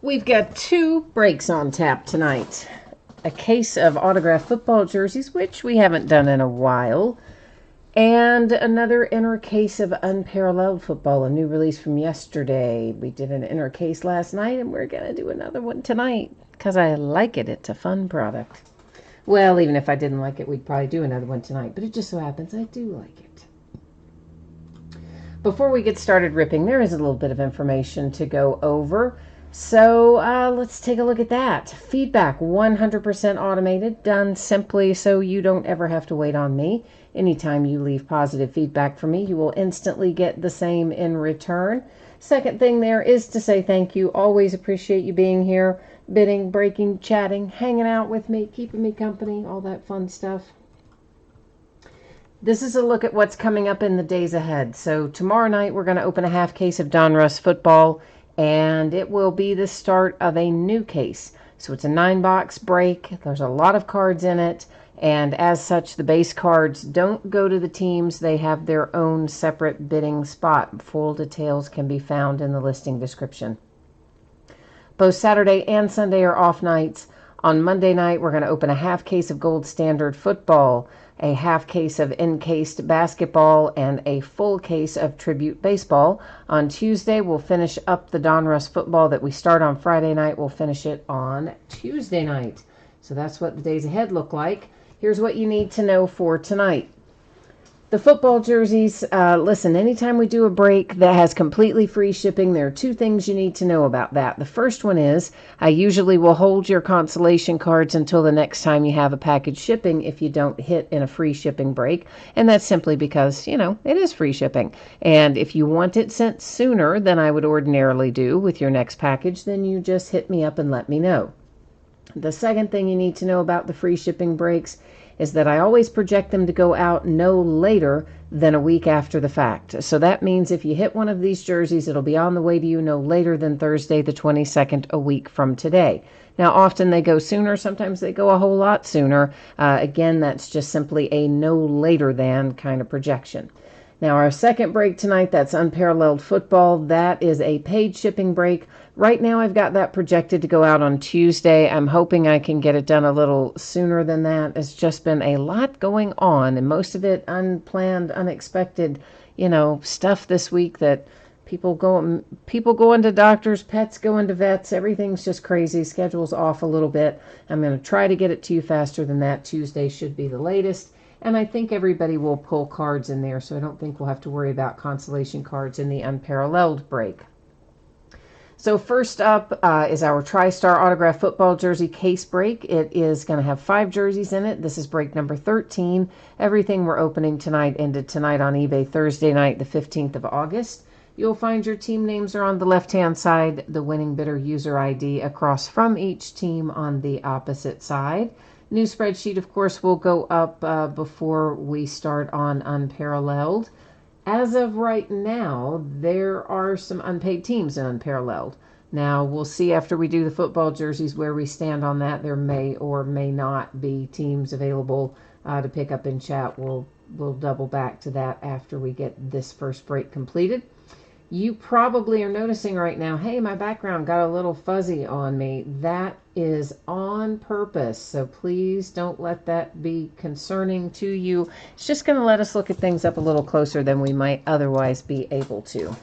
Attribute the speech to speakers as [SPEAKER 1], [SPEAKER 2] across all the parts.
[SPEAKER 1] We've got two breaks on tap tonight. A case of autographed football jerseys, which we haven't done in a while, and another inner case of unparalleled football, a new release from yesterday. We did an inner case last night, and we're going to do another one tonight because I like it. It's a fun product. Well, even if I didn't like it, we'd probably do another one tonight, but it just so happens I do like it. Before we get started ripping, there is a little bit of information to go over. So let's take a look at that. Feedback, 100% automated, done simply so you don't ever have to wait on me. Anytime you leave positive feedback for me, you will instantly get the same in return. Second thing there is to say thank you. Always appreciate you being here, bidding, breaking, chatting, hanging out with me, keeping me company, all that fun stuff. This is a look at what's coming up in the days ahead. So tomorrow night we're going to open a half case of Donruss football, and it will be the start of a new case. So it's a 9-box break. There's a lot of cards in it, and as such, the base cards don't go to the teams. They have their own separate bidding spot. Full details can be found in the listing description. Both Saturday and Sunday are off nights. On Monday night, we're going to open a half case of Gold Standard football, a half case of encased basketball, and a full case of Tribute baseball. On Tuesday, we'll finish up the Donruss football that we start on Friday night. We'll finish it on Tuesday night. So that's what the days ahead look like. Here's what you need to know for tonight. The football jerseys, listen, anytime we do a break that has completely free shipping, there are two things you need to know about that. The first one is I usually will hold your consolation cards until the next time you have a package shipping if you don't hit in a free shipping break. And that's simply because, it is free shipping. And if you want it sent sooner than I would ordinarily do with your next package, then you just hit me up and let me know. The second thing you need to know about the free shipping breaks is that I always project them to go out no later than a week after the fact. So that means if you hit one of these jerseys, it'll be on the way to you no later than Thursday the 22nd, a week from today. Now, often they go sooner. Sometimes they go a whole lot sooner. Again, that's just simply a no later than kind of projection. Now, our second break tonight, that's Unparalleled Football. That is a paid shipping break. Right now, I've got that projected to go out on Tuesday. I'm hoping I can get it done a little sooner than that. It's just been a lot going on, and most of it unplanned, unexpected, stuff this week that people going to doctors, pets going to vets. Everything's just crazy. Schedule's off a little bit. I'm going to try to get it to you faster than that. Tuesday should be the latest. And I think everybody will pull cards in there, so I don't think we'll have to worry about consolation cards in the Unparalleled break. So first up is our TriStar autograph football jersey case break. It is going to have 5 jerseys in it. This is break number 13. Everything we're opening tonight ended tonight on eBay Thursday night, the 15th of August. You'll find your team names are on the left-hand side, the winning bidder user ID across from each team on the opposite side. New spreadsheet, of course, will go up before we start on Unparalleled. As of right now, there are some unpaid teams in Unparalleled. Now, we'll see after we do the football jerseys where we stand on that. There may or may not be teams available to pick up in chat. We'll double back to that after we get this first break completed. You probably are noticing right now, hey, my background got a little fuzzy on me. That is on purpose, so please don't let that be concerning to you. It's just going to let us look at things up a little closer than we might otherwise be able to.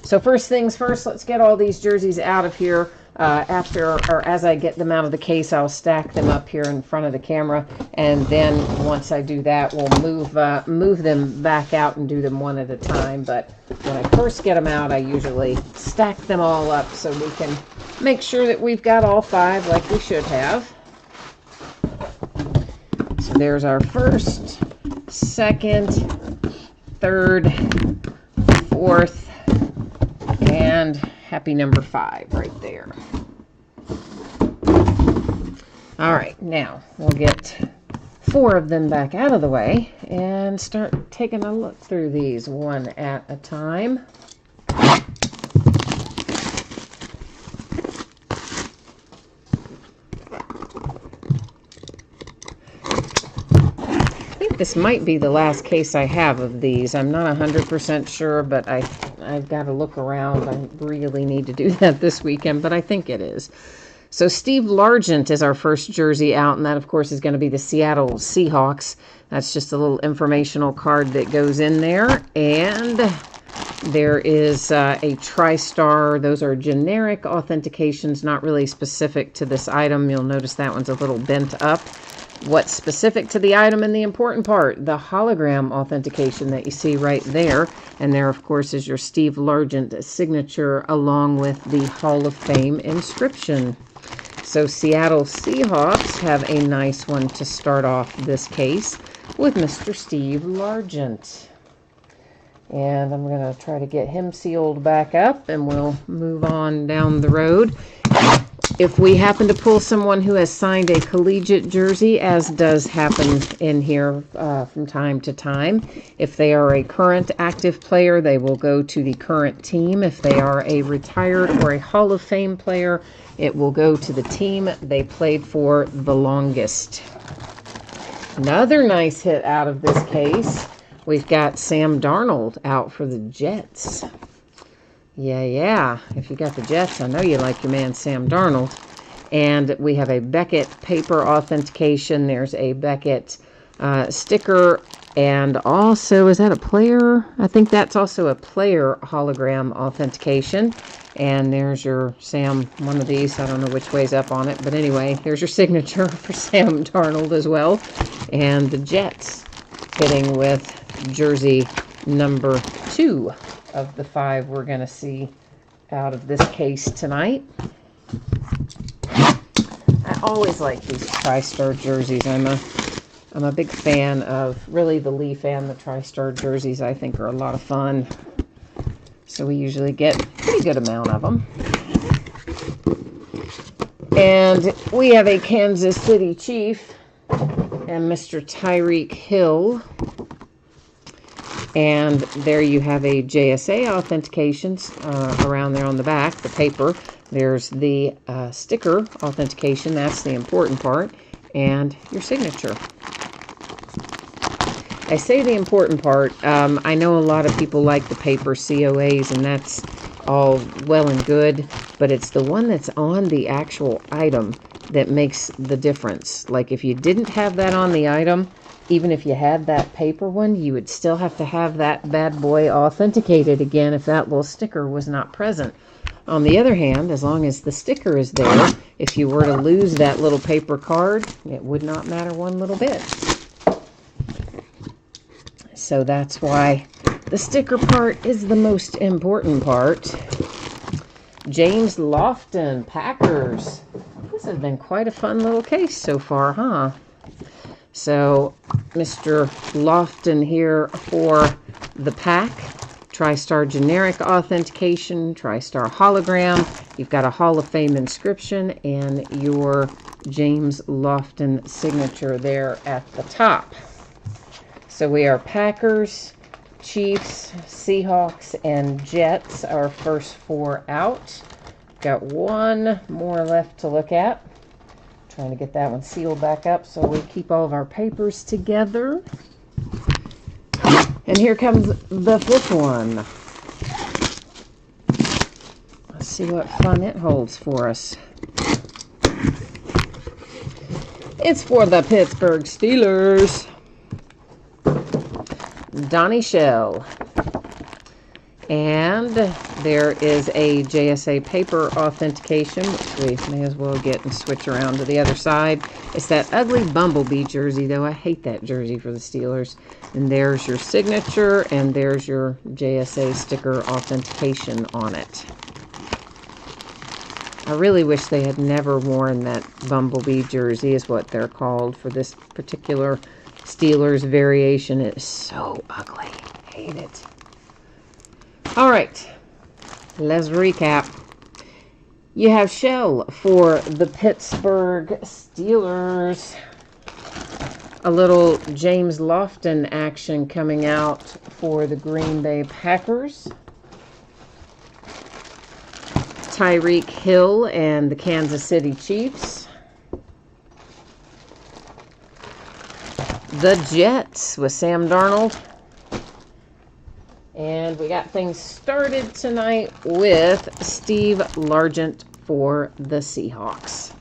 [SPEAKER 1] So first things first, let's get all these jerseys out of here. As I get them out of the case, I'll stack them up here in front of the camera, and then once I do that, we'll move them back out and do them one at a time. But when I first get them out, I usually stack them all up so we can make sure that we've got all 5 like we should have. So there's our first, second, third, fourth, and happy number 5 right there. All right, now we'll get 4 of them back out of the way and start taking a look through these one at a time. I think this might be the last case I have of these. I'm not 100% sure, but I I've got to look around. I really need to do that this weekend, but I think it is. So Steve Largent is our first jersey out, and that, of course, is going to be the Seattle Seahawks. That's just a little informational card that goes in there. And there is a tristar. Those are generic authentications, not really specific to this item. You'll notice that one's a little bent up. What's specific to the item and the important part, the hologram authentication that you see right there. And there, of course, is your Steve Largent signature along with the Hall of Fame inscription. So Seattle Seahawks have a nice one to start off this case with Mr. Steve Largent. And I'm going to try to get him sealed back up, and we'll move on down the road. If we happen to pull someone who has signed a collegiate jersey, as does happen in here from time to time, if they are a current active player, they will go to the current team. If they are a retired or a Hall of Fame player, it will go to the team they played for the longest. Another nice hit out of this case. We've got Sam Darnold out for the Jets. Yeah. If you got the Jets, I know you like your man Sam Darnold. And we have a Beckett paper authentication. There's a Beckett sticker. And also, is that a player? I think that's also a player hologram authentication. And there's your Sam, one of these. I don't know which way's up on it. But anyway, here's your signature for Sam Darnold as well. And the Jets hitting with jersey number 2 of the 5 we're going to see out of this case tonight. I always like these tristar jerseys. I'm a big fan of really the Leaf and the tristar jerseys. I think are a lot of fun. So we usually get a pretty good amount of them. And we have a Kansas City Chief and Mr. Tyreek Hill. And there you have a JSA authentications around there on the back, the paper. There's the sticker authentication. That's the important part. And your signature. I say the important part. I know a lot of people like the paper COAs, and that's all well and good. But it's the one that's on the actual item that makes the difference. Like if you didn't have that on the item, even if you had that paper one, you would still have to have that bad boy authenticated again if that little sticker was not present. On the other hand, as long as the sticker is there, if you were to lose that little paper card, it would not matter one little bit. So that's why the sticker part is the most important part. James Lofton, Packers. This has been quite a fun little case so far, huh? So, Mr. Lofton here for the pack. TriStar generic authentication, TriStar hologram. You've got a Hall of Fame inscription and your James Lofton signature there at the top. So we are Packers, Chiefs, Seahawks, and Jets, our first 4 out. Got one more left to look at. Trying to get that one sealed back up so we keep all of our papers together. And here comes the 5th one. Let's see what fun it holds for us. It's for the Pittsburgh Steelers. Donnie Shell. And there is a JSA paper authentication, which we may as well get and switch around to the other side. It's that ugly Bumblebee jersey, though. I hate that jersey for the Steelers. And there's your signature, and there's your JSA sticker authentication on it. I really wish they had never worn that Bumblebee jersey, is what they're called, for this particular Steelers variation. It is so ugly. I hate it. All right, let's recap. You have Shell for the Pittsburgh Steelers. A little James Lofton action coming out for the Green Bay Packers. Tyreek Hill and the Kansas City Chiefs. The Jets with Sam Darnold. And we got things started tonight with Steve Largent for the Seahawks.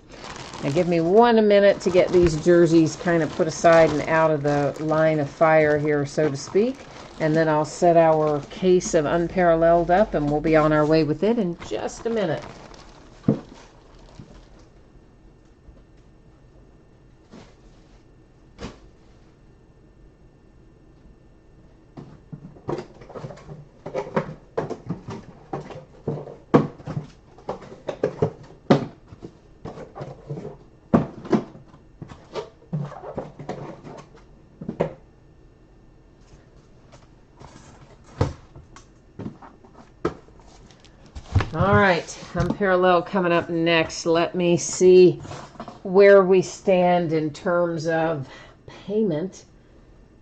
[SPEAKER 1] Now give me 1 minute to get these jerseys kind of put aside and out of the line of fire here, so to speak. And then I'll set our case of Unparalleled up, and we'll be on our way with it in just a minute. All right, Unparalleled coming up next. Let me see where we stand in terms of payment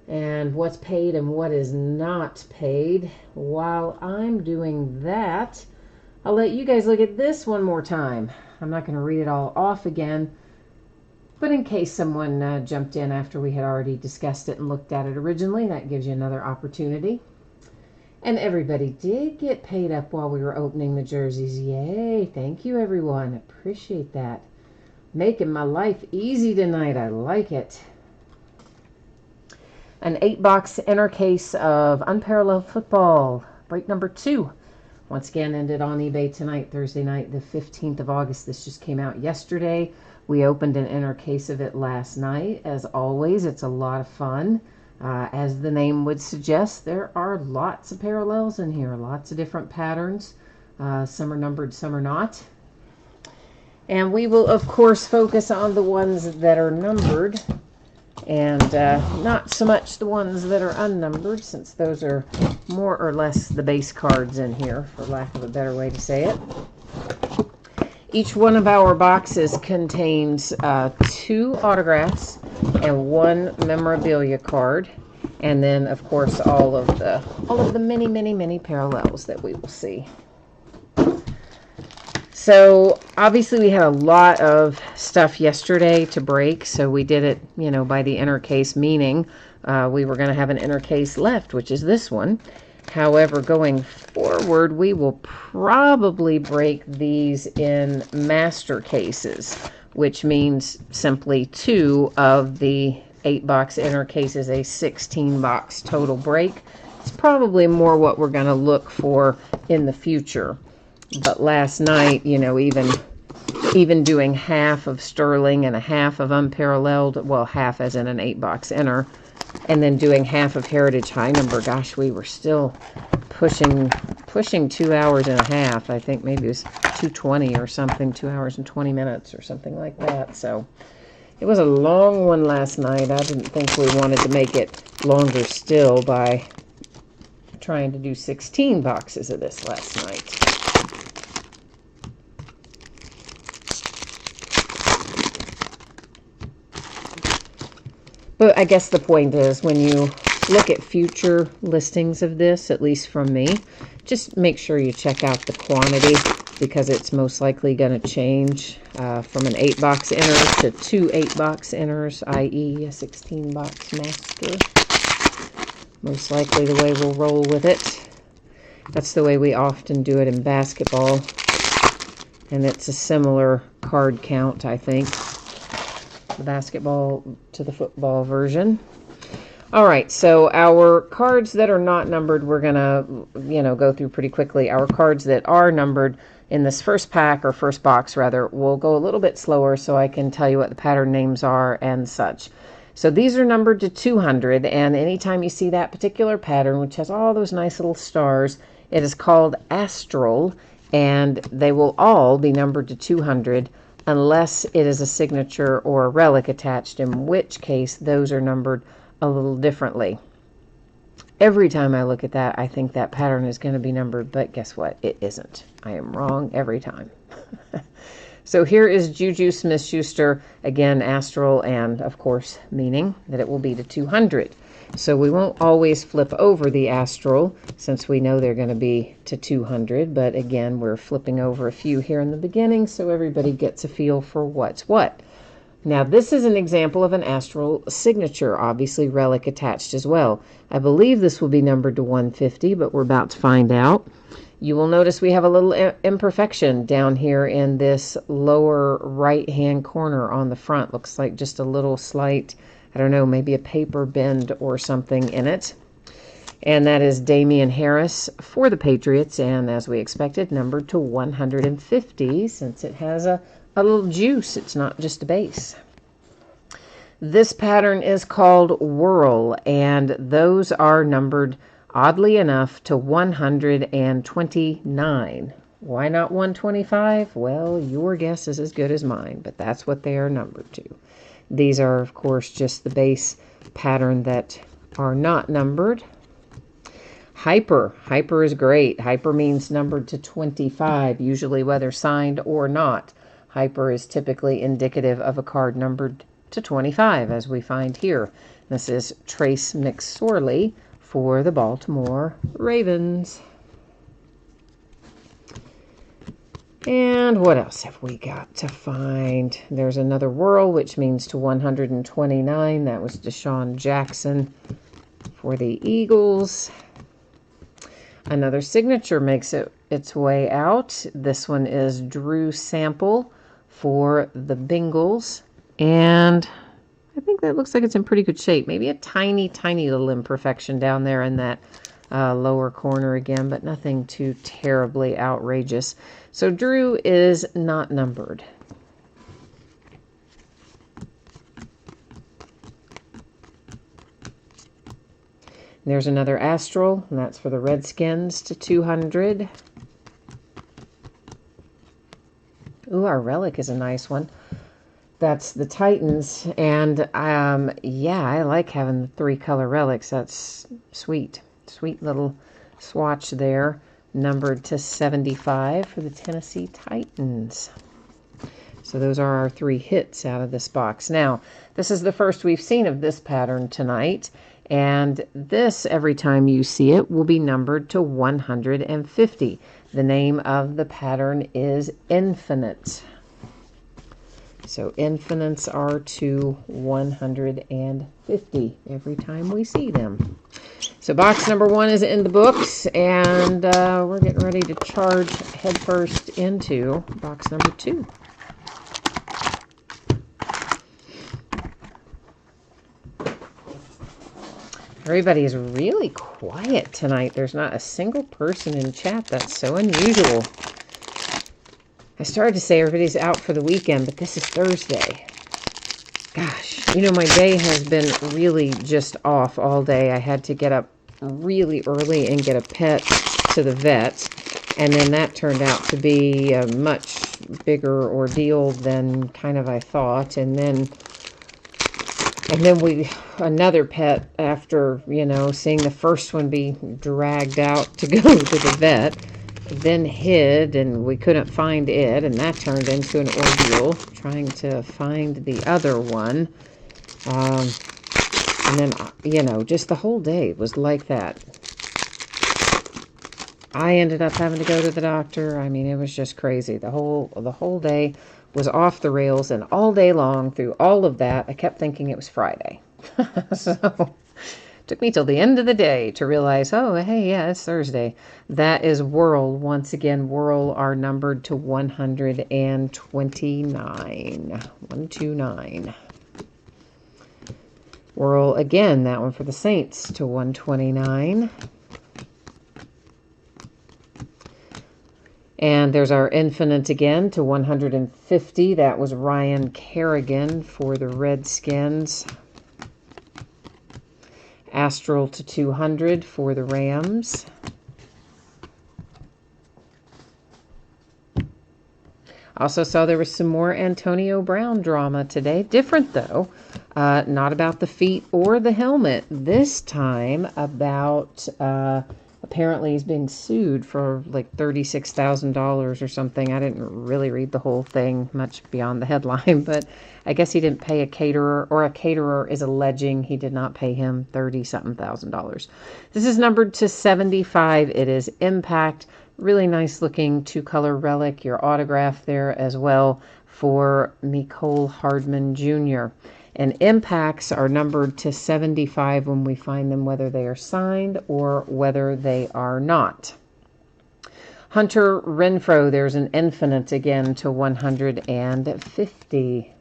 [SPEAKER 1] and what's paid and what is not paid. While I'm doing that, I'll let you guys look at this one more time. I'm not going to read it all off again, but in case someone jumped in after we had already discussed it and looked at it originally, that gives you another opportunity. And everybody did get paid up while we were opening the jerseys. Yay. Thank you, everyone. Appreciate that. Making my life easy tonight. I like it. An 8-box inner case of Unparalleled Football. Break number 2. Once again, ended on eBay tonight, Thursday night, the 15th of August. This just came out yesterday. We opened an inner case of it last night. As always, it's a lot of fun. As the name would suggest, there are lots of parallels in here, lots of different patterns. Some are numbered, some are not. And we will, of course, focus on the ones that are numbered and not so much the ones that are unnumbered, since those are more or less the base cards in here, for lack of a better way to say it. Each one of our boxes contains 2 autographs and 1 memorabilia card, and then of course all of the many parallels that we will see. So obviously we had a lot of stuff yesterday to break, so we did it, by the inner case, meaning we were going to have an inner case left, which is this one. However, going forward, we will probably break these in master cases, which means simply 2 of the 8-box inner cases, a 16-box total break. It's probably more what we're going to look for in the future. But last night, even doing half of Sterling and a half of Unparalleled, well, half as in an 8-box inner, and then doing half of Heritage High Number, gosh, we were still pushing 2 hours and a half. I think maybe it was 2:20 or something, 2 hours and 20 minutes or something like that. So it was a long one last night. I didn't think we wanted to make it longer still by trying to do 16 boxes of this last night. But I guess the point is, when you look at future listings of this, at least from me, just make sure you check out the quantity, because it's most likely going to change from an 8-box inner to 2 8-box inners, i.e. a 16-box master. Most likely the way we'll roll with it. That's the way we often do it in basketball, and it's a similar card count, I think, the basketball to the football version. All right, so our cards that are not numbered, we're going to, go through pretty quickly. Our cards that are numbered in this first pack, or first box rather, will go a little bit slower so I can tell you what the pattern names are and such. So these are numbered to 200, and anytime you see that particular pattern, which has all those nice little stars, it is called astral, and they will all be numbered to 200 unless it is a signature or a relic attached, in which case those are numbered a little differently. Every time I look at that, I think that pattern is going to be numbered, but guess what? It isn't. I am wrong every time. So here is Juju Smith-Schuster, again, astral, and of course, meaning that it will be to 200. So we won't always flip over the astral, since we know they're going to be to 200, but again, we're flipping over a few here in the beginning so everybody gets a feel for what's what. Now, this is an example of an astral signature, obviously relic attached as well. I believe this will be numbered to 150, but we're about to find out. You will notice we have a little imperfection down here in this lower right-hand corner on the front. Looks like just a little slight, I don't know, maybe a paper bend or something in it. And that is Damian Harris for the Patriots, and as we expected, numbered to 150 since it has a little juice. It's not just a base. This pattern is called Whirl, and those are numbered, oddly enough, to 129. Why not 125? Well, your guess is as good as mine, but that's what they are numbered to. These are, of course, just the base pattern that are not numbered. Hyper. Hyper is great. Hyper means numbered to 25, usually whether signed or not. Hyper is typically indicative of a card numbered to 25, as we find here. This is Trace McSorley for the Baltimore Ravens. And what else have we got to find? There's another Whirl, which means to 129. That was Deshaun Jackson for the Eagles. Another signature makes its way out. This one is Drew Sample for the Bengals. And I think that looks like it's in pretty good shape. Maybe a tiny, tiny little imperfection down there in that lower corner again, but nothing too terribly outrageous. So Drew is not numbered. There's another Astral, and that's for the Redskins to 200. Ooh, our relic is a nice one. That's the Titans, and yeah, I like having the 3-color relics. That's sweet. Sweet little swatch there, numbered to 75 for the Tennessee Titans. So those are our 3 hits out of this box. Now, this is the first we've seen of this pattern tonight. And this, every time you see it, will be numbered to 150. The name of the pattern is Infinite. So infinites are to 150 every time we see them. So box number 1 is in the books, and we're getting ready to charge headfirst into box number 2. Everybody is really quiet tonight. There's not a single person in chat. That's so unusual. I started to say everybody's out for the weekend, but this is Thursday. Gosh, you know, my day has been really just off all day. I had to get up really early and get a pet to the vet, and then that turned out to be a much bigger ordeal than kind of I thought. And then we, another pet after, you know, seeing the first one be dragged out to go to the vet, then hid, and we couldn't find it, and that turned into an ordeal trying to find the other one. And then, you know, just the whole day was like that. I ended up having to go to the doctor. I mean, it was just crazy. The whole day was off the rails, and all day long through all of that, I kept thinking it was Friday. So it took me till the end of the day to realize, oh, hey, yeah, it's Thursday. That is Whirl. Once again, Whirl are numbered to 129. 129. Whirl again, that one for the Saints to 129. And there's our Infinite again to 150. That was Ryan Kerrigan for the Redskins. Astral to 200 for the Rams. Also saw there was some more Antonio Brown drama today. Different, though. Not about the feet or the helmet. This time about... apparently he's being sued for like $36,000 or something. I didn't really read the whole thing much beyond the headline, but I guess he didn't pay a caterer, or a caterer is alleging he did not pay him $30-something thousand. This is numbered to 75. It is Impact Really nice looking 2-color relic. Your autograph there as well for Mecole Hardman Jr. And impacts are numbered to 75 when we find them, whether they are signed or whether they are not. Hunter Renfrow, there's an infinite again to 150.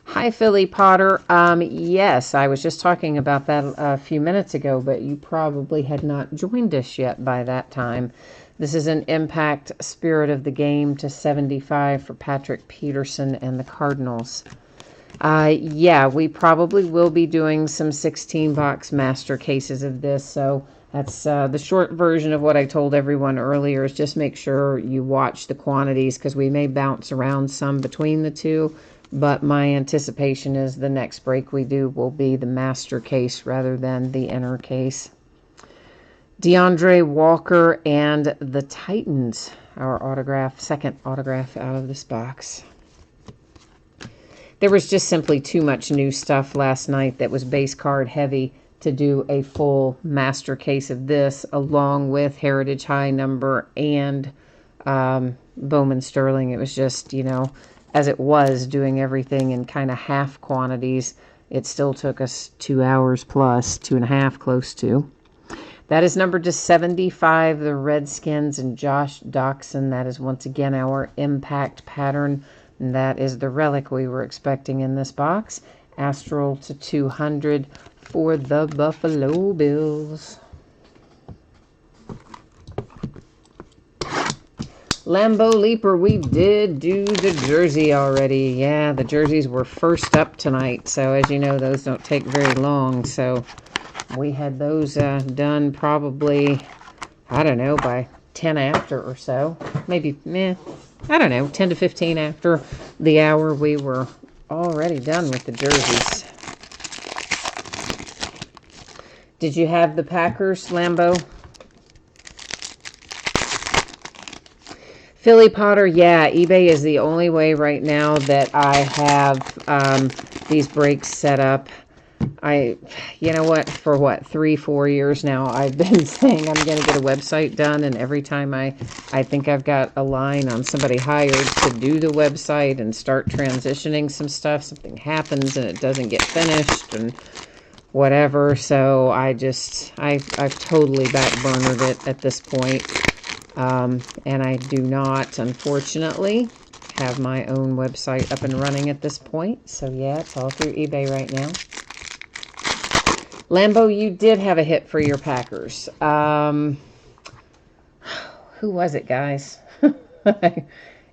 [SPEAKER 1] Hi, Philly Potter. Yes, I was just talking about that a few minutes ago, but you probably had not joined us yet by that time. This is an impact spirit of the game to 75 for Patrick Peterson and the Cardinals. Yeah, we probably will be doing some 16-box master cases of this, so that's the short version of what I told everyone earlier, is just make sure you watch the quantities because we may bounce around some between the two, but my anticipation is the next break we do will be the master case rather than the inner case. DeAndre Walker and the Titans, our autograph, second autograph out of this box. There was just simply too much new stuff last night that was base card heavy to do a full master case of this, along with Heritage High number and Bowman Sterling. It was just, you know, as it was doing everything in kind of half quantities, it still took us 2 hours plus, 2.5 close to. That is numbered to 75, the Redskins and Josh Doxson. That is once again our impact pattern. And that is the relic we were expecting in this box. Astral to 200 for the Buffalo Bills. Lambeau Leaper, we did do the jersey already. Yeah, the jerseys were first up tonight. So as you know, those don't take very long. So we had those done probably, I don't know, by 10 after or so. Maybe, I don't know, 10 to 15 after the hour, we were already done with the jerseys. Did you have the Packers, Lambeau? Philly Potter, yeah, eBay is the only way right now that I have these breaks set up. You know what, for 3-4 years now, I've been saying I'm going to get a website done, and every time I think I've got a line on somebody hired to do the website and start transitioning some stuff, something happens and it doesn't get finished and whatever, so I've totally backburnered it at this point, and I do not, unfortunately, have my own website up and running at this point, so yeah, it's all through eBay right now. Lambeau, you did have a hit for your Packers. Who was it, guys?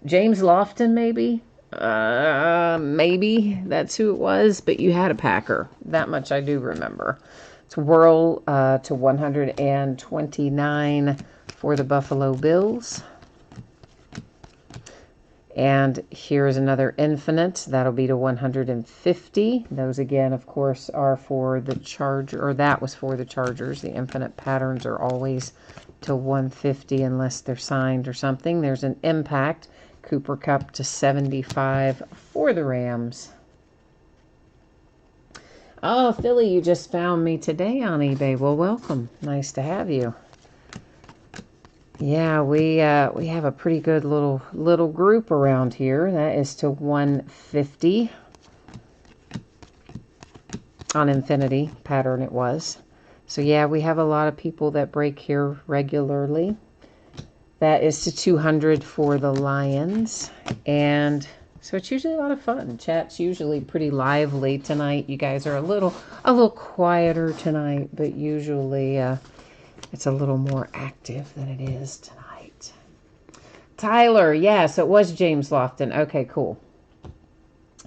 [SPEAKER 1] James Lofton, maybe? Maybe that's who it was, but you had a Packer. That much I do remember. It's Whirl to 129 for the Buffalo Bills. And here's another infinite. That'll be to 150. Those, again, of course, are for the Charger, or that was for the Chargers. The infinite patterns are always to 150 unless they're signed or something. There's an impact. Cooper Kupp to 75 for the Rams. Oh, Philly, you just found me today on eBay. Well, welcome. Nice to have you. Yeah, we have a pretty good little group around here. That is to 150 on Infinity pattern it was. So yeah, we have a lot of people that break here regularly. That is to 200 for the Lions. And so it's usually a lot of fun. Chat's usually pretty lively tonight. You guys are a little quieter tonight, but usually it's a little more active than it is tonight. Tyler, yes, it was James Lofton. Okay, cool.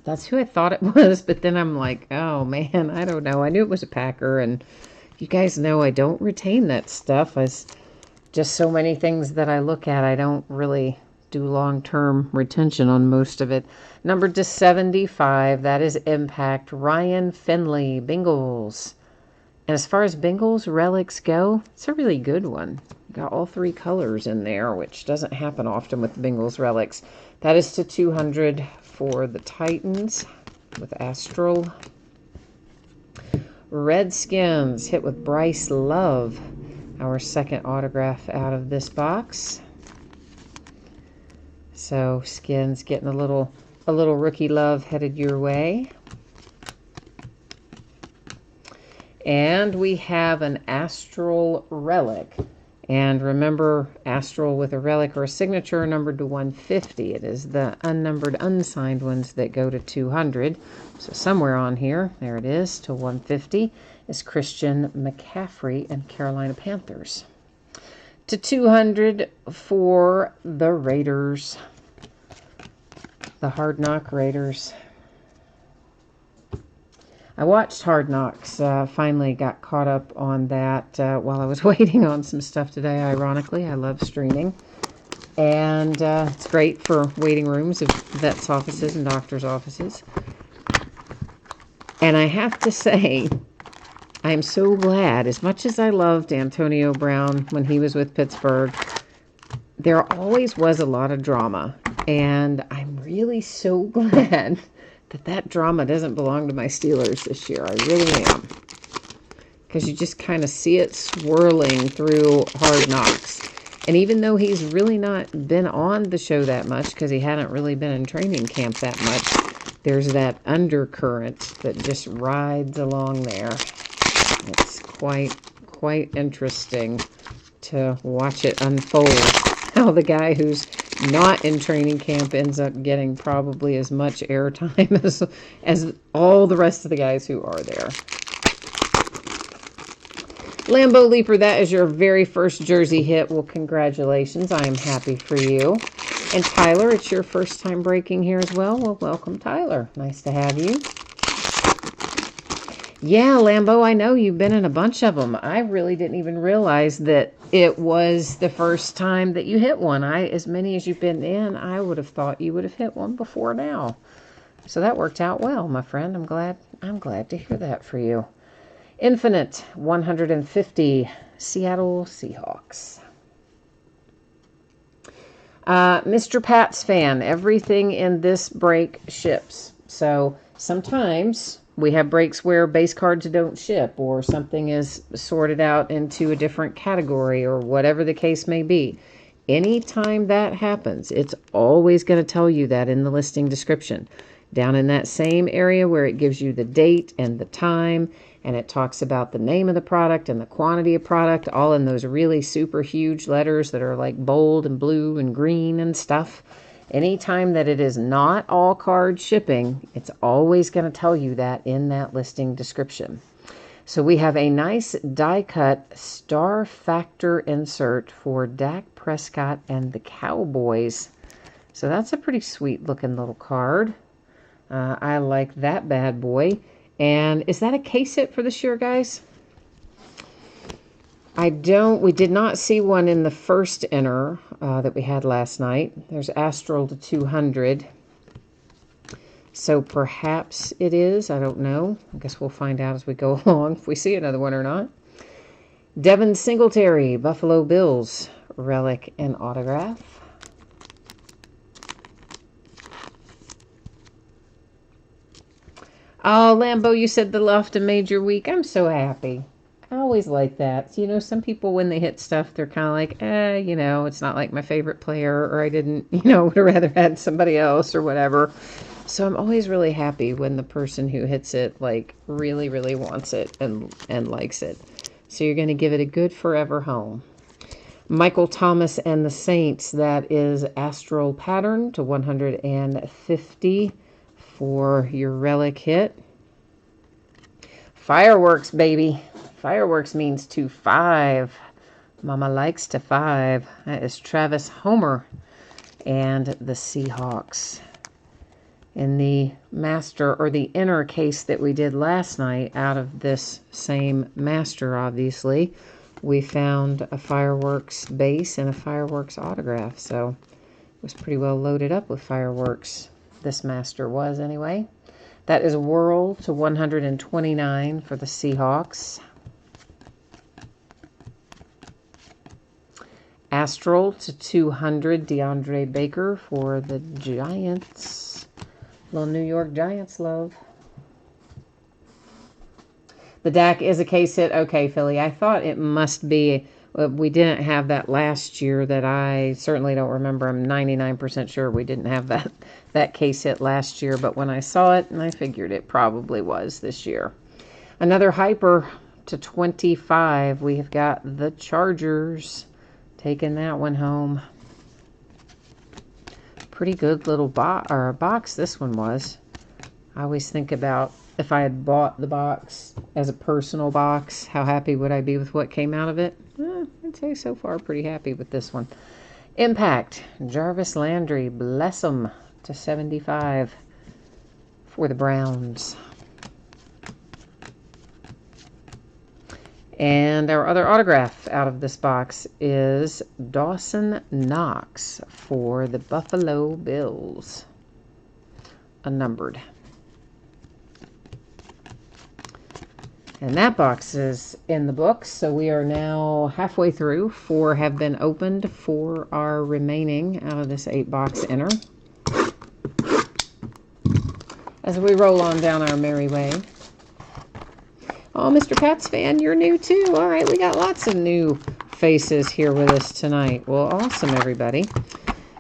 [SPEAKER 1] That's who I thought it was, but then I'm like, oh man, I don't know. I knew it was a Packer, and you guys know I don't retain that stuff. It's just so many things that I look at. I don't really do long-term retention on most of it. Numbered to 75, that is Impact. Ryan Finley, Bengals. And as far as Bengals relics go, it's a really good one. Got all 3 colors in there, which doesn't happen often with Bengals relics. That is to 200 for the Titans with Astral. Redskins hit with Bryce Love. our second autograph out of this box. So Skins getting a little rookie love headed your way. And we have an Astral Relic. And remember, Astral with a relic or a signature numbered to 150. It is the unnumbered, unsigned ones that go to 200. So somewhere on here, there it is, to 150, is Christian McCaffrey and Carolina Panthers. To 200 for the Raiders. The Hard Knock Raiders. I watched Hard Knocks, finally got caught up on that while I was waiting on some stuff today, ironically. I love streaming. And it's great for waiting rooms of vets' offices and doctors' offices. And I have to say, I'm so glad, as much as I loved Antonio Brown when he was with Pittsburgh, there always was a lot of drama. And I'm really so glad that drama doesn't belong to my Steelers this year. I really am. Because you just kind of see it swirling through Hard Knocks. And even though he's really not been on the show that much, because he hadn't really been in training camp that much, there's that undercurrent that just rides along there. It's quite interesting to watch it unfold. How the guy who's not in training camp ends up getting probably as much airtime as all the rest of the guys who are there. Lambeau Leaper, that is your very first jersey hit. Well, congratulations. I am happy for you. And Tyler, it's your first time breaking here as well. Well, welcome, Tyler. Nice to have you. Yeah, Lambeau, I know you've been in a bunch of them. I really didn't even realize that it was the first time that you hit one. As many as you've been in, I would have thought you would have hit one before now. So that worked out well, my friend. I'm glad to hear that for you. Infinite 150 Seattle Seahawks. Mr. Pats fan, everything in this break ships. So sometimes we have breaks where base cards don't ship, or something is sorted out into a different category, or whatever the case may be. Anytime that happens, it's always going to tell you that in the listing description. Down in that same area where it gives you the date and the time, and it talks about the name of the product and the quantity of product, all in those really super huge letters that are like bold and blue and green and stuff. Anytime that it is not all card shipping, it's always going to tell you that in that listing description. So we have a nice die-cut Star Factor insert for Dak Prescott and the Cowboys. So that's a pretty sweet looking little card. I like that bad boy. And is that a case hit for this year, guys? We did not see one in the first inner that we had last night. There's Astral to 200. So perhaps it is. I don't know. I guess we'll find out as we go along if we see another one or not. Devin Singletary, Buffalo Bills, relic and autograph. Oh, Lambeau, you said the Lofton made your week. I'm so happy. I always like that. You know, some people, when they hit stuff, they're kind of like, you know, it's not like my favorite player, or I didn't, you know, would have rather had somebody else or whatever. So I'm always really happy when the person who hits it, like, really, really wants it and likes it. So you're going to give it a good forever home. Michael Thomas and the Saints, that is Astral Pattern to 150 for your relic hit. Fireworks, baby. Fireworks means 2-5. Mama likes to 5. That is Travis Homer and the Seahawks. In the master, or the inner case that we did last night, out of this same master, obviously, we found a fireworks base and a fireworks autograph. So it was pretty well loaded up with fireworks. This master was, anyway. That is Whirl to 129 for the Seahawks. Astral to 200, DeAndre Baker for the Giants. Little New York Giants love. The Dak is a case hit. Okay, Philly, I thought it must be We didn't have that last year that I certainly don't remember. I'm 99% sure we didn't have that case hit last year, but when I saw it, and I figured it probably was this year. Another hyper to 25. We have got the Chargers taking that one home. Pretty good little box this one was. I always think about if I had bought the box as a personal box, how happy would I be with what came out of it? I'd say so far pretty happy with this one. Impact, Jarvis Landry, bless him, to 75 for the Browns. And our other autograph out of this box is Dawson Knox for the Buffalo Bills. Unnumbered. And that box is in the books, so we are now halfway through. 4 have been opened for our remaining out of this 8-box inner. As we roll on down our merry way. Oh, Mr. Pats fan, you're new too. All right, we got lots of new faces here with us tonight. Well, awesome, everybody.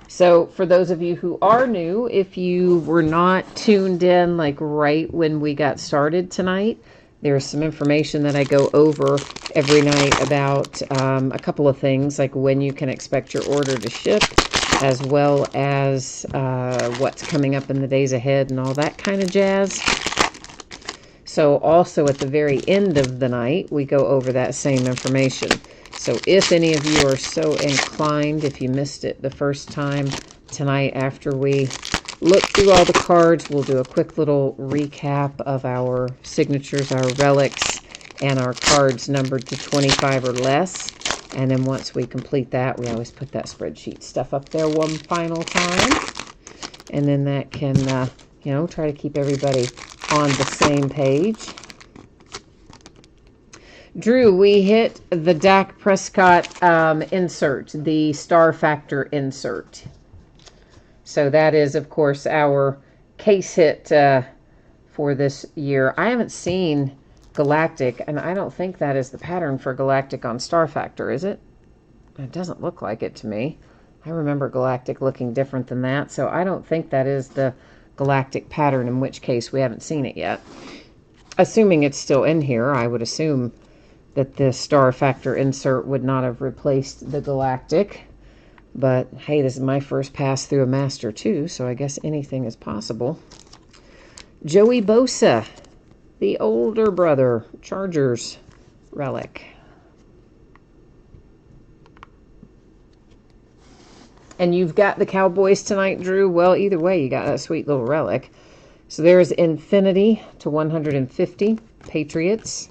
[SPEAKER 1] So for those of you who are new, if you were not tuned in like right when we got started tonight, there's some information that I go over every night about a couple of things, like when you can expect your order to ship, as well as what's coming up in the days ahead and all that kind of jazz. So also at the very end of the night, we go over that same information. So if any of you are so inclined, if you missed it the first time tonight after we look through all the cards, we'll do a quick little recap of our signatures, our relics, and our cards numbered to 25 or less. And then once we complete that, we always put that spreadsheet stuff up there one final time. And then that can, try to keep everybody on the same page. Drew, we hit the Dak Prescott insert, the Star Factor insert. So that is, of course, our case hit for this year. I haven't seen Galactic, and I don't think that is the pattern for Galactic on Star Factor, is it? It doesn't look like it to me. I remember Galactic looking different than that, so I don't think that is the Galactic pattern, in which case we haven't seen it yet. Assuming it's still in here, I would assume that the Star Factor insert would not have replaced the Galactic. But, hey, this is my first pass through a master, too, so I guess anything is possible. Joey Bosa, the older brother, Chargers relic. And you've got the Cowboys tonight, Drew. Well, either way, you got that sweet little relic. So there's Infinity to 150, Patriots.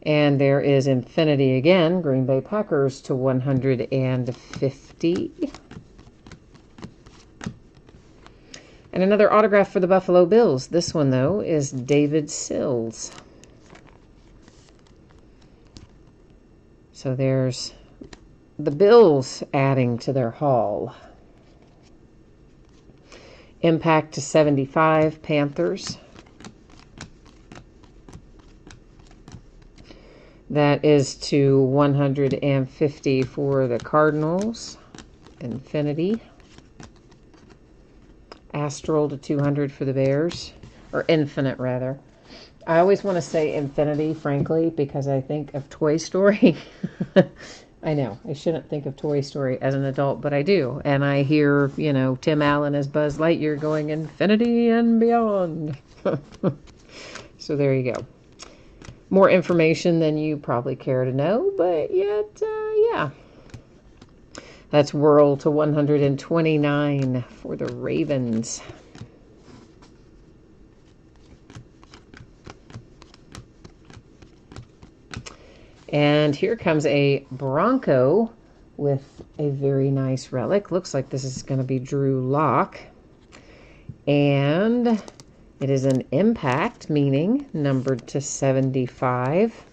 [SPEAKER 1] And there is Infinity again, Green Bay Packers to 150. And another autograph for the Buffalo Bills. This one, though, is David Sills. So there's the Bills adding to their haul. Impact to 75, Panthers. That is to 150 for the Cardinals. Infinity. Astral to 200 for the Bears. Or Infinite, rather. I always want to say Infinity, frankly, because I think of Toy Story. I know, I shouldn't think of Toy Story as an adult, but I do. And I hear, Tim Allen as Buzz Lightyear going infinity and beyond. So there you go. More information than you probably care to know, but yet, yeah. That's Whirl to 129 for the Ravens. And here comes a Bronco with a very nice relic. Looks like this is going to be Drew Lock. And it is an Impact, meaning numbered to 75.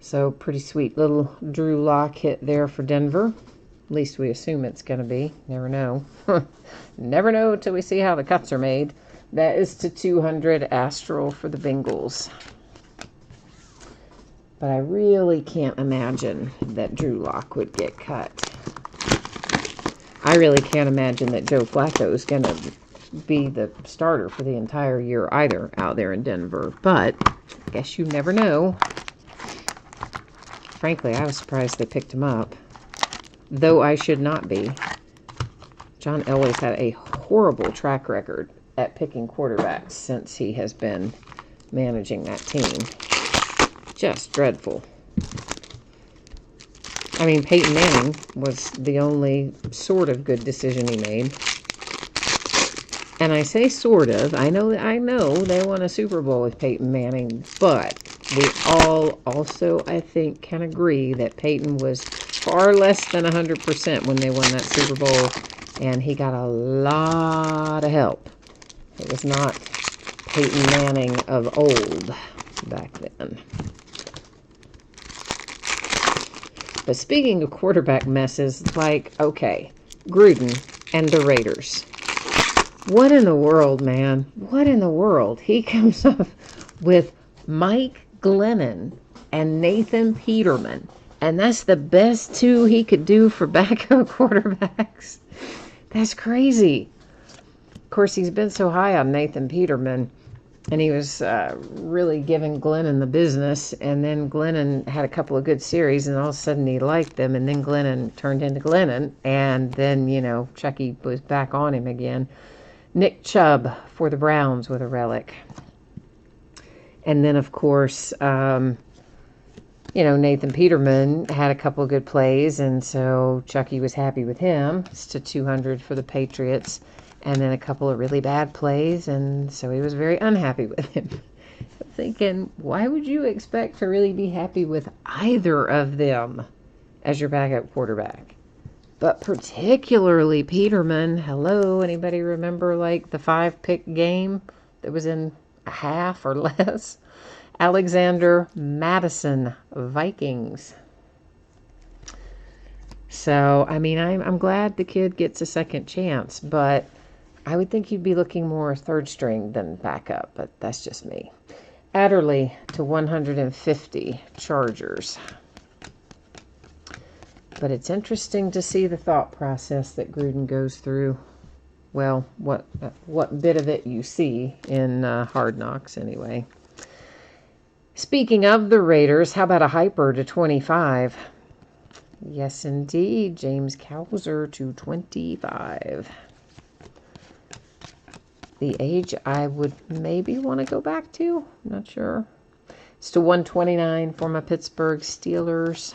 [SPEAKER 1] So pretty sweet little Drew Lock hit there for Denver. At least we assume it's going to be. Never know. Never know till we see how the cuts are made. That is to 200 Astral for the Bengals. But I really can't imagine that Drew Lock would get cut. I really can't imagine that Joe Flacco is going to be the starter for the entire year either out there in Denver. But I guess you never know. Frankly, I was surprised they picked him up, though I should not be. John Elway's had a horrible track record at picking quarterbacks since he has been managing that team. Just dreadful. I mean, Peyton Manning was the only sort of good decision he made. And I say sort of. I know they won a Super Bowl with Peyton Manning, but we all also, I think, can agree that Peyton was far less than 100% when they won that Super Bowl, and he got a lot of help. It was not Peyton Manning of old back then. But speaking of quarterback messes, like, okay, Gruden and the Raiders. What in the world, man? What in the world? He comes up with Mike Glennon and Nathan Peterman. And that's the best two he could do for backup quarterbacks. That's crazy. Of course, he's been so high on Nathan Peterman. And he was really giving Glennon the business. And then Glennon had a couple of good series. And all of a sudden he liked them. And then Glennon turned into Glennon. And then, Chucky was back on him again. Nick Chubb for the Browns with a relic. And then, of course, Nathan Peterman had a couple of good plays, and so Chucky was happy with him. It's to 200 for the Patriots. And then a couple of really bad plays, and so he was very unhappy with him. I'm thinking, why would you expect to really be happy with either of them as your backup quarterback? But particularly Peterman. Hello, anybody remember like the 5-pick game that was in a half or less? Alexander Madison, Vikings. So, I mean, I'm glad the kid gets a second chance, but I would think he'd be looking more third string than backup, but that's just me. Adderley to 150, Chargers. But it's interesting to see the thought process that Gruden goes through. Well, what bit of it you see in Hard Knocks anyway. Speaking of the Raiders, how about a hyper to 25? Yes, indeed. James Cowser to 25. The age I would maybe want to go back to. Not sure. It's to 129 for my Pittsburgh Steelers.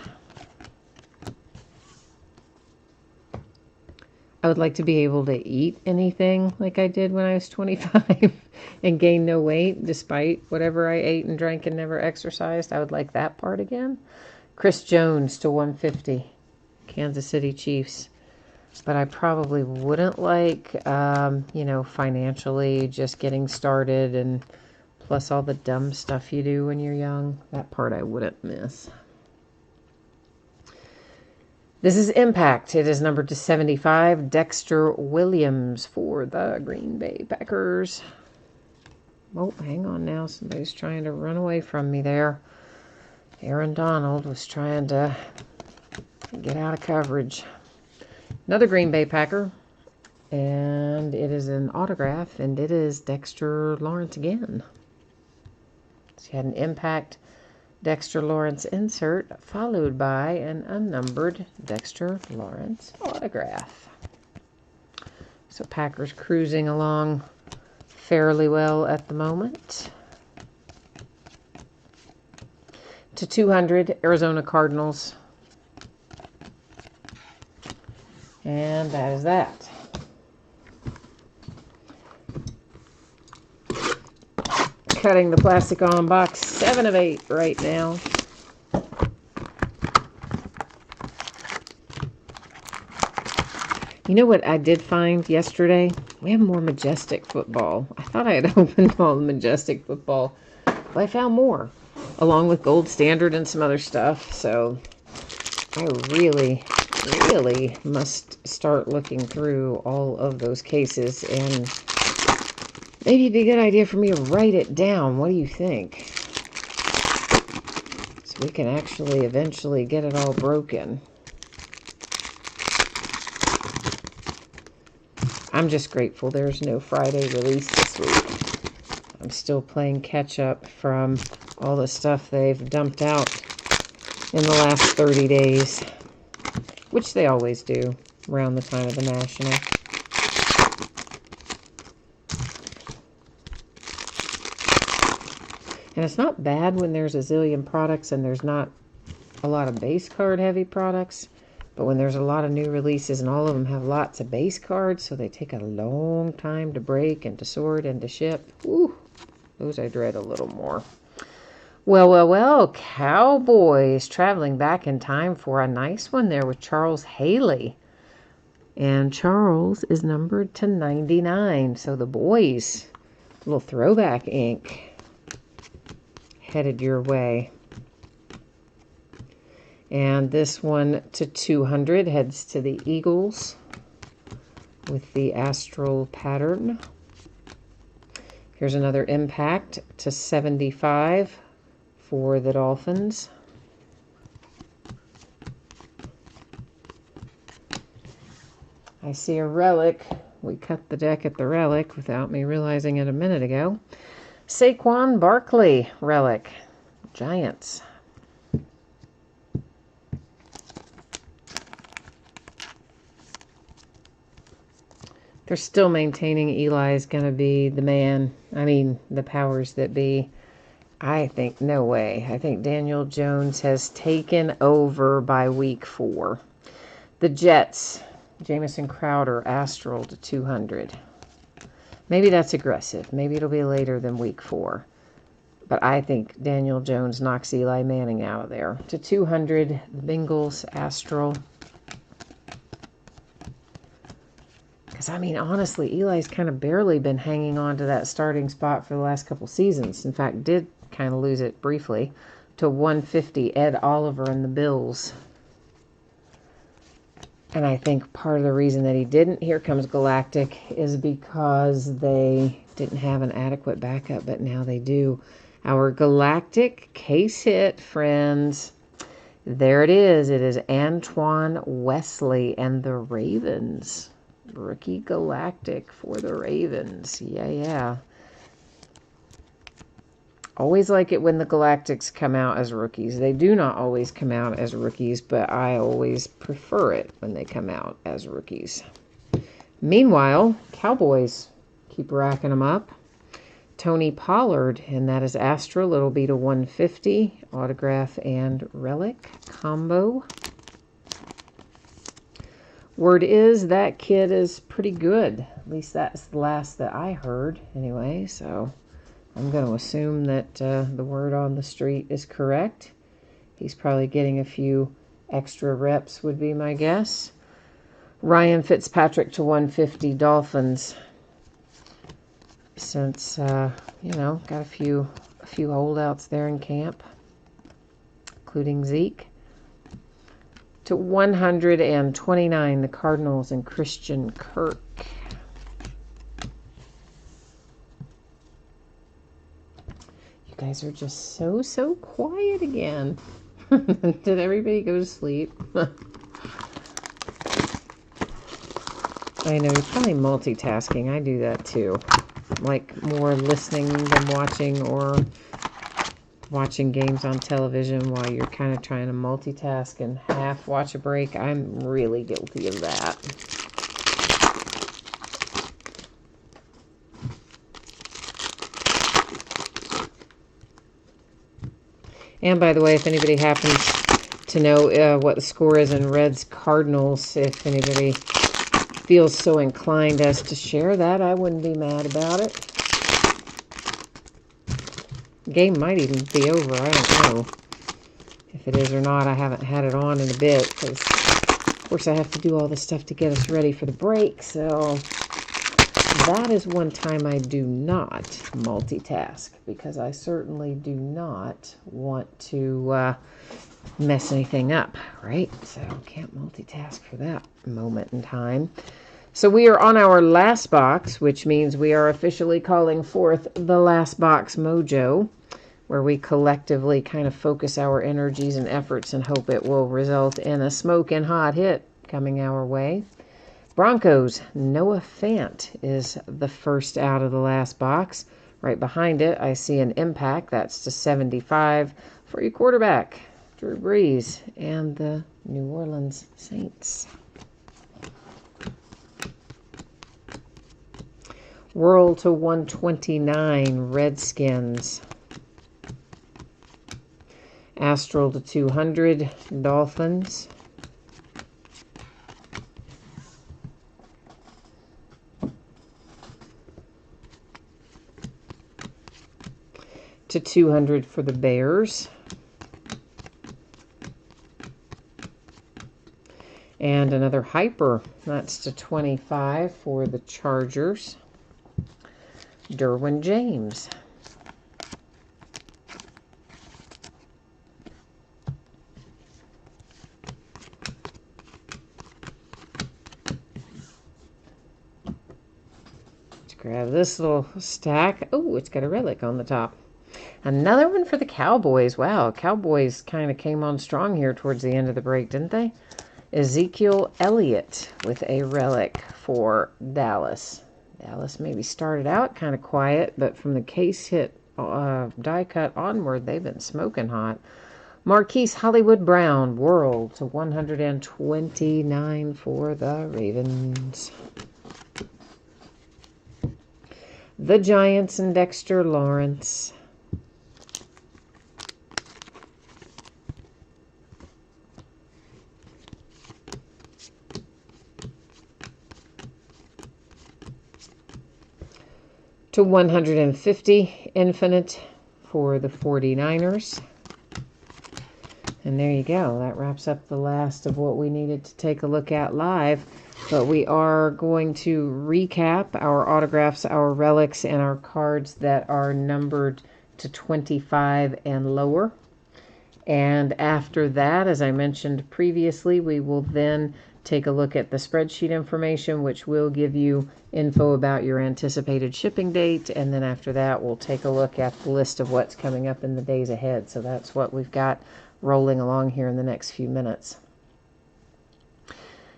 [SPEAKER 1] I would like to be able to eat anything like I did when I was 25 and gain no weight despite whatever I ate and drank and never exercised. I would like that part again. Chris Jones to 150, Kansas City Chiefs. But I probably wouldn't like, financially just getting started and plus all the dumb stuff you do when you're young. That part I wouldn't miss. This is Impact. It is numbered to 75. Dexter Williams for the Green Bay Packers. Oh, hang on now. Somebody's trying to run away from me there. Aaron Donald was trying to get out of coverage. Another Green Bay Packer. And it is an autograph, and it is Dexter Lawrence again. So you had an Impact Dexter Lawrence insert, followed by an unnumbered Dexter Lawrence autograph. So Packers cruising along fairly well at the moment. To 200, Arizona Cardinals. And that is that. Cutting the plastic on box 7 of 8 right now. You know what I did find yesterday? We have more Majestic football. I thought I had opened all the Majestic football, but I found more, along with Gold Standard and some other stuff. So I really must start looking through all of those cases, and maybe it'd be a good idea for me to write it down. What do you think? so we can actually eventually get it all broken. I'm just grateful there's no Friday release this week. I'm still playing catch up from all the stuff they've dumped out in the last 30 days, which they always do around the time of the National. And it's not bad when there's a zillion products and there's not a lot of base card heavy products. But when there's a lot of new releases and all of them have lots of base cards, so they take a long time to break and to sort and to ship. Ooh, those I dread a little more. Well, Cowboys traveling back in time for a nice one there with Charles Haley. And Charles is numbered to 99. So the boys, little throwback ink headed your way. And this one to 200 heads to the Eagles with the astral pattern. Here's another impact to 75 for the Dolphins. I see a relic. We cut the deck at the relic without me realizing it a minute ago. Saquon Barkley relic. Giants. They're still maintaining Eli's going to be the man. I mean, the powers that be. I think, no way. I think Daniel Jones has taken over by week 4. The Jets, Jamison Crowder, Astral to 200. Maybe that's aggressive. Maybe it'll be later than week 4. But I think Daniel Jones knocks Eli Manning out of there. To 200, the Bengals, Astral. Because, I mean, honestly, Eli's kind of barely been hanging on to that starting spot for the last couple seasons. In fact, did kind of lose it briefly to 150, Ed Oliver and the Bills. And I think part of the reason that he didn't, here comes Galactic, is because they didn't have an adequate backup, but now they do. Our Galactic case hit, friends. There it is. It is Antoine Wesley and the Ravens. Rookie Galactic for the Ravens. Yeah. Always like it when the Galactics come out as rookies. They do not always come out as rookies, but I always prefer it when they come out as rookies. Meanwhile, Cowboys keep racking them up. Tony Pollard, and that is Astral. It'll be to 150. Autograph and relic combo. Word is that kid is pretty good. At least that's the last that I heard anyway. So I'm going to assume that the word on the street is correct. He's probably getting a few extra reps would be my guess. Ryan Fitzpatrick to 150 Dolphins. Since, got a few holdouts there in camp, including Zeke. To 129, the Cardinals and Christian Kirk. You guys are just so quiet again. Did everybody go to sleep? I know, you're probably multitasking. I do that too. Like more listening than watching, or watching games on television while you're kind of trying to multitask and half watch a break. I'm really guilty of that. And by the way, if anybody happens to know what the score is in Reds Cardinals, if anybody feels so inclined as to share that, I wouldn't be mad about it. Game might even be over. I don't know if it is or not. I haven't had it on in a bit because, of course, I have to do all this stuff to get us ready for the break. So that is one time I do not multitask, because I certainly do not want to mess anything up, right? So can't multitask for that moment in time. So we are on our last box, which means we are officially calling forth the last box mojo. where we collectively kind of focus our energies and efforts and hope it will result in a smoking hot hit coming our way. Broncos, Noah Fant is the first out of the last box. Right behind it, I see an impact. That's to 75 for your quarterback, Drew Brees, and the New Orleans Saints. World to 129, Redskins. Astral to 200, Dolphins. To 200 for the Bears. And another hyper. That's to 25 for the Chargers. Derwin James. Let's grab this little stack. Oh, it's got a relic on the top. Another one for the Cowboys. Wow, Cowboys kind of came on strong here towards the end of the break, didn't they? Ezekiel Elliott with a relic for Dallas. Dallas maybe started out kind of quiet, but from the case hit die cut onward, they've been smoking hot. Marquise Hollywood Brown, World to 129 for the Ravens. The Giants and Dexter Lawrence. To 150, Infinite for the 49ers. And there you go. That wraps up the last of what we needed to take a look at live. But we are going to recap our autographs, our relics, and our cards that are numbered to 25 and lower. And after that, as I mentioned previously, we will then take a look at the spreadsheet information, which will give you info about your anticipated shipping date. And then after that, we'll take a look at the list of what's coming up in the days ahead. So that's what we've got rolling along here in the next few minutes.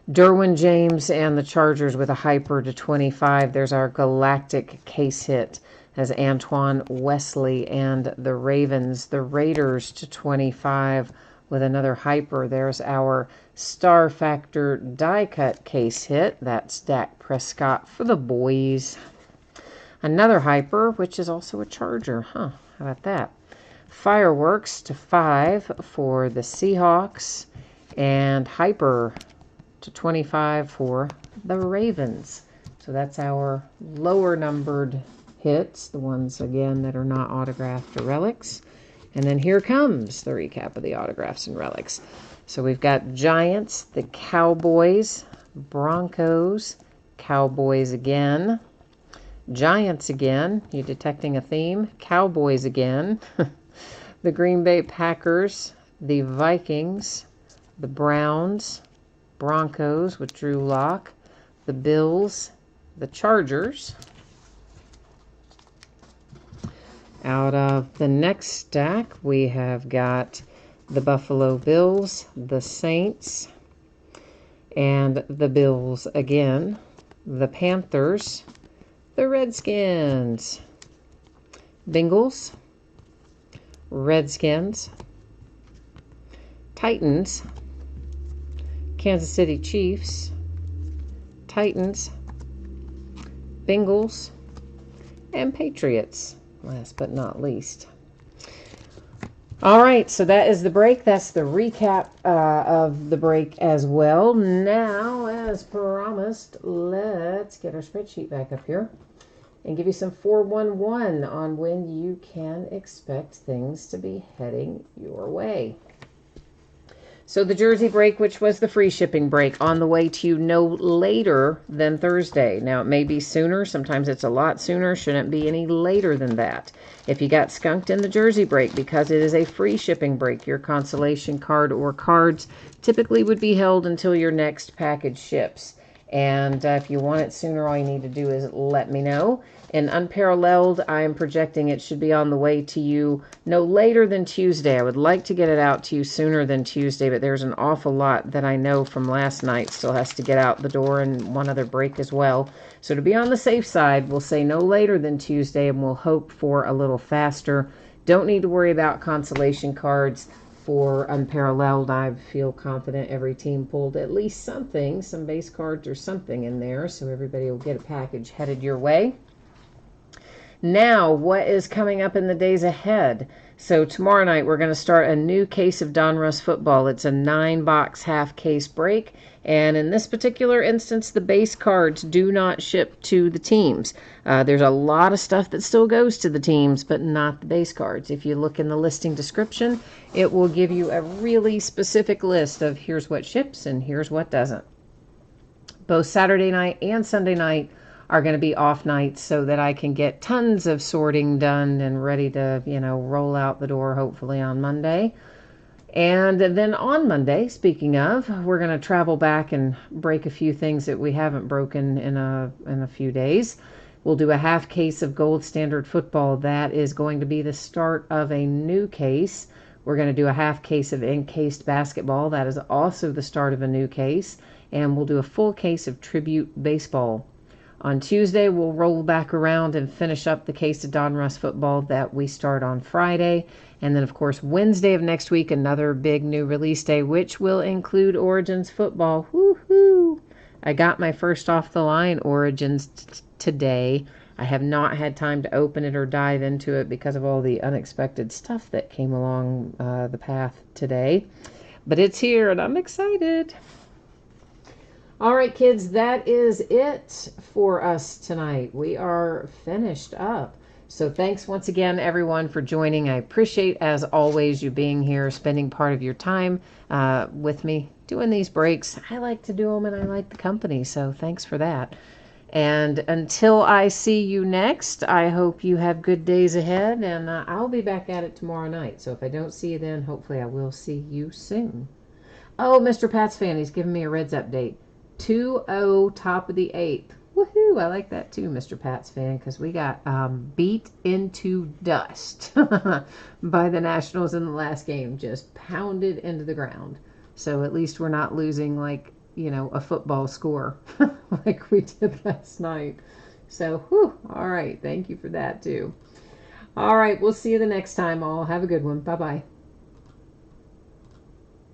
[SPEAKER 1] Derwin James and the Chargers with a hyper to 25. There's our galactic case hit as Antoine Wesley and the Ravens. The Raiders to 25 with another hyper. There's our Star Factor die cut case hit. That's Dak Prescott for the boys. Another hyper, which is also a Charger. How about that? Fireworks to 5 for the Seahawks. And hyper to 25 for the Ravens. So that's our lower numbered hits, the ones again that are not autographed or relics. And then here comes the recap of the autographs and relics. So we've got Giants, the Cowboys, Broncos, Cowboys again, Giants again. You detecting a theme? Cowboys again. The Green Bay Packers, the Vikings, the Browns, Broncos with Drew Lock, the Bills, the Chargers. Out of the next stack, we have got the Buffalo Bills, the Saints, and the Bills again, the Panthers, the Redskins, Bengals, Redskins, Titans, Kansas City Chiefs, Titans, Bengals, and Patriots, last but not least. All right, so that is the break. That's the recap of the break as well. Now, as promised, let's get our spreadsheet back up here and give you some 411 on when you can expect things to be heading your way. So the Jersey break, which was the free shipping break, on the way to you no later than Thursday. Now, it may be sooner. Sometimes it's a lot sooner. Shouldn't be any later than that. If you got skunked in the Jersey break, because it is a free shipping break, your consolation card or cards typically would be held until your next package ships. And if you want it sooner, all you need to do is let me know. In Unparalleled, I am projecting it should be on the way to you no later than Tuesday. I would like to get it out to you sooner than Tuesday, but there's an awful lot that I know from last night still has to get out the door, and one other break as well. So to be on the safe side, we'll say no later than Tuesday, and we'll hope for a little faster. Don't need to worry about consolation cards. For Unparalleled, I feel confident every team pulled at least something, some base cards or something in there, so everybody will get a package headed your way. Now, what is coming up in the days ahead? So tomorrow night, we're going to start a new case of Donruss football. It's a 9-box half case break. And in this particular instance, the base cards do not ship to the teams. There's a lot of stuff that still goes to the teams, but not the base cards. If you look in the listing description, it will give you a really specific list of here's what ships and here's what doesn't. Both Saturday night and Sunday night are going to be off nights so that I can get tons of sorting done and ready to, roll out the door hopefully on Monday. And then on Monday, speaking of, we're going to travel back and break a few things that we haven't broken in a few days. We'll do a half case of Gold Standard football. That is going to be the start of a new case. We're going to do a half case of encased basketball. That is also the start of a new case. And we'll do a full case of Tribute baseball. On Tuesday, we'll roll back around and finish up the case of Donruss football that we start on Friday. And then, of course, Wednesday of next week, another big new release day, which will include Origins football. Woohoo! I got my first off the line Origins today. I have not had time to open it or dive into it because of all the unexpected stuff that came along the path today. But it's here and I'm excited. All right, kids, that is it for us tonight. We are finished up. So thanks once again, everyone, for joining. I appreciate, as always, you being here, spending part of your time with me doing these breaks. I like to do them and I like the company, so thanks for that. And until I see you next, I hope you have good days ahead, and I'll be back at it tomorrow night. So if I don't see you then, hopefully I will see you soon. Oh, Mr. Pats fan, he's giving me a Reds update. 2-0 top of the 8th. Woohoo! I like that too, Mr. Pats fan, because we got beat into dust by the Nationals in the last game. Just pounded into the ground. So at least we're not losing like, a football score like we did last night. So, all right. Thank you for that too. All right. We'll see you the next time all. Have a good one. Bye-bye.